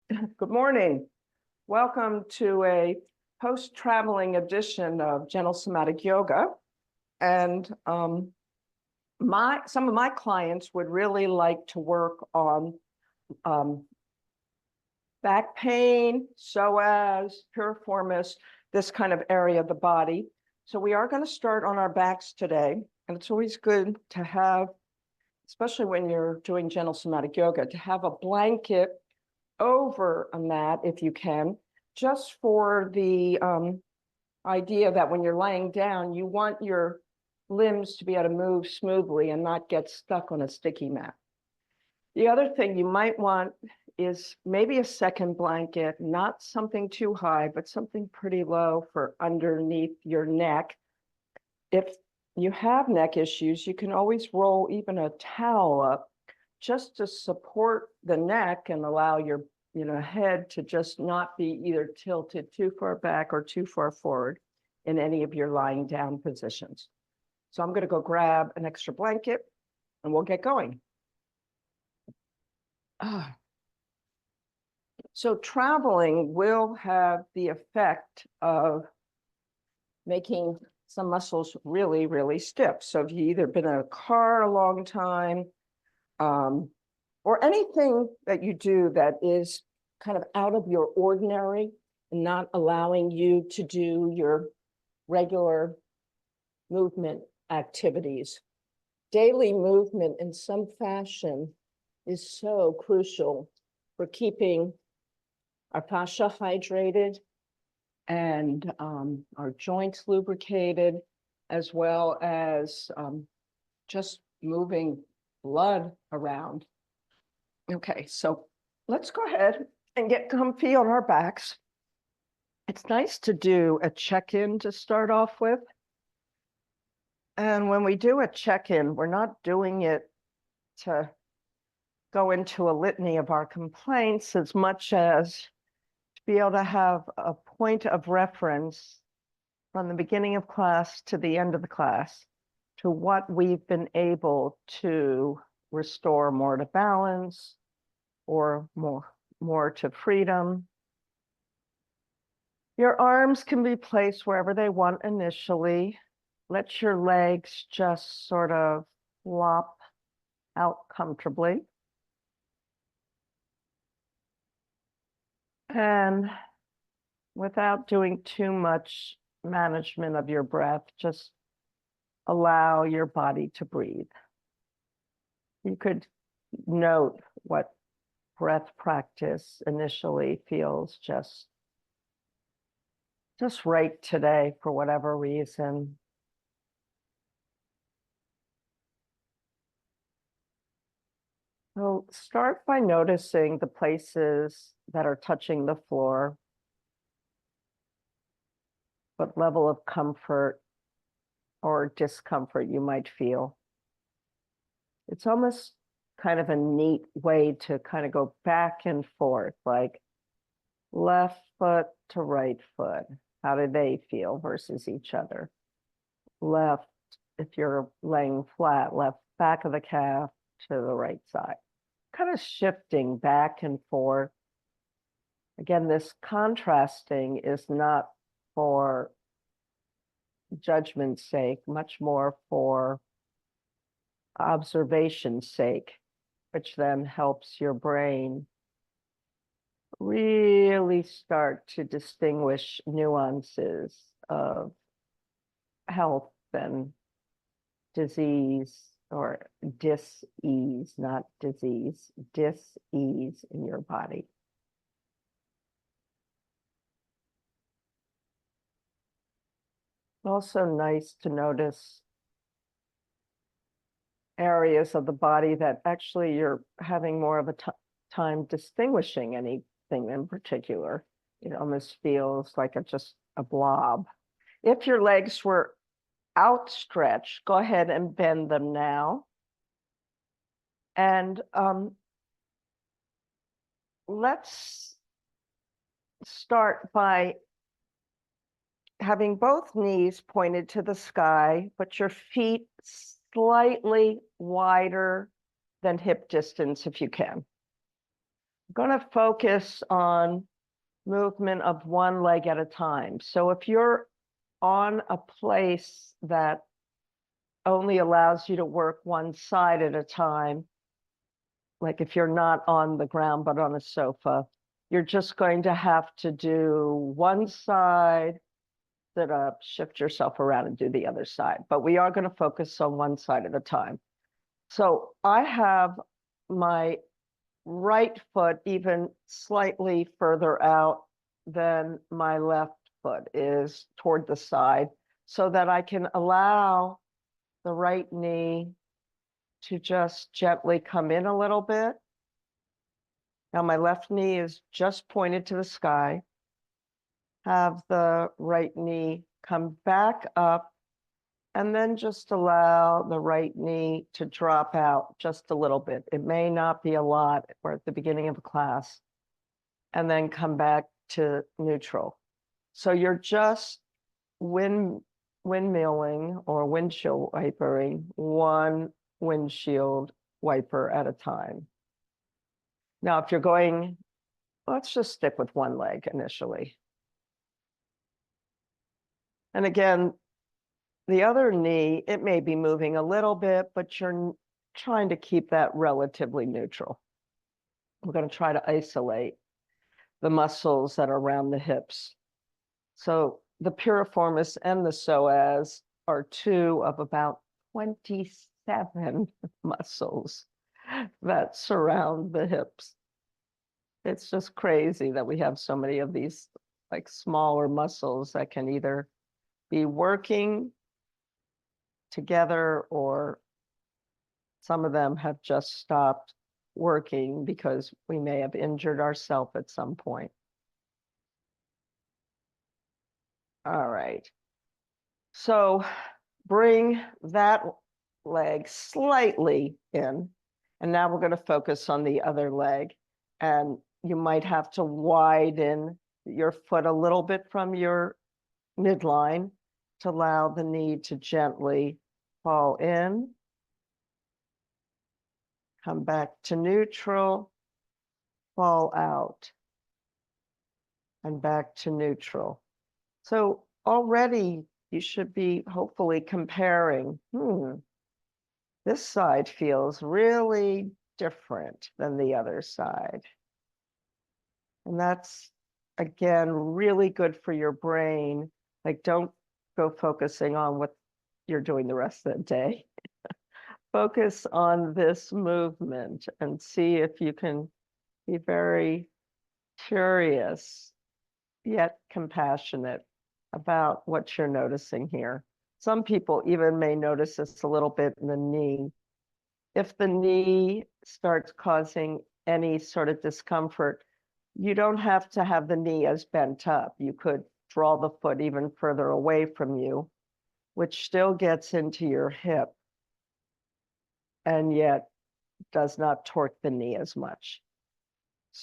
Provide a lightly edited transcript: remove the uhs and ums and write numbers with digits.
Good morning. Welcome to a post-traveling edition of Gentle Somatic Yoga. And some of my clients would really like to work on back pain, psoas, piriformis, this kind of area of the body. So we are going to start on our backs today. And it's always good to have, especially when you're doing gentle somatic yoga, to have a blanket over a mat if you can, just for the idea that when you're laying down, you want your limbs to be able to move smoothly and not get stuck on a sticky mat. The other thing you might want is maybe a second blanket, not something too high, but something pretty low for underneath your neck. If you have neck issues, you can always roll even a towel up just to support the neck and allow your head to just not be either tilted too far back or too far forward in any of your lying down positions. So I'm going to go grab an extra blanket and we'll get going. So traveling will have the effect of making some muscles really, really stiff. So if you've either been in a car a long time, or anything that you do that is kind of out of your ordinary and not allowing you to do your regular movement activities. Daily movement in some fashion is so crucial for keeping our fascia hydrated and our joints lubricated, as well as just moving blood around. Okay, so let's go ahead and get comfy on our backs. It's nice to do a check-in to start off with. And when we do a check-in, we're not doing it to go into a litany of our complaints as much as to be able to have a point of reference from the beginning of class to the end of the class to what we've been able to restore more to balance or more to freedom. Your arms can be placed wherever they want initially. Let your legs just sort of flop out comfortably. And without doing too much management of your breath, just allow your body to breathe. You could note what breath practice initially feels just right today for whatever reason. So start by noticing the places that are touching the floor, what level of comfort or discomfort you might feel. It's almost kind of a neat way to kind of go back and forth, like left foot to right foot. How do they feel versus each other? Left, if you're laying flat, left back of the calf to the right side. Kind of shifting back and forth. Again, this contrasting is not for judgment's sake, much more for observation's sake, which then helps your brain really start to distinguish nuances of health and disease, or dis-ease, not disease, dis-ease in your body. Also nice to notice areas of the body that actually you're having more of a time distinguishing anything in particular. It almost feels like just a blob. If your legs were outstretched, go ahead and bend them now. And let's start by having both knees pointed to the sky, but your feet slightly wider than hip distance if you can. going to focus on movement of one leg at a time. So if you're on a place that only allows you to work one side at a time, like if you're not on the ground but on a sofa, you're just going to have to do one side, sit up, shift yourself around and do the other side. But we are going to focus on one side at a time. So I have my right foot even slightly further out than my left foot is toward the side, so that I can allow the right knee to just gently come in a little bit. Now my left knee is just pointed to the sky. Have the right knee come back up, and then just allow the right knee to drop out just a little bit. It may not be a lot. We're at the beginning of a class. And then come back to neutral. So you're just windmilling or windshield wipering one windshield wiper at a time. Now, if you're going, let's just stick with one leg initially. And again, the other knee, it may be moving a little bit, but you're trying to keep that relatively neutral. We're going to try to isolate the muscles that are around the hips. So the piriformis and the psoas are two of about 27 muscles that surround the hips. It's just crazy that we have so many of these like smaller muscles that can either be working together, or some of them have just stopped working because we may have injured ourselves at some point. All right. So bring that leg slightly in, and now we're going to focus on the other leg. And you might have to widen your foot a little bit from your midline to allow the knee to gently fall in, come back to neutral, fall out, and back to neutral. So already you should be hopefully comparing, this side feels really different than the other side. And that's, again, really good for your brain. Like, don't go focusing on what you're doing the rest of the day. Focus on this movement and see if you can be very curious yet compassionate about what you're noticing here. Some people even may notice this a little bit in the knee. If the knee starts causing any sort of discomfort, you don't have to have the knee as bent up. You could draw the foot even further away from you, which still gets into your hip and yet does not torque the knee as much.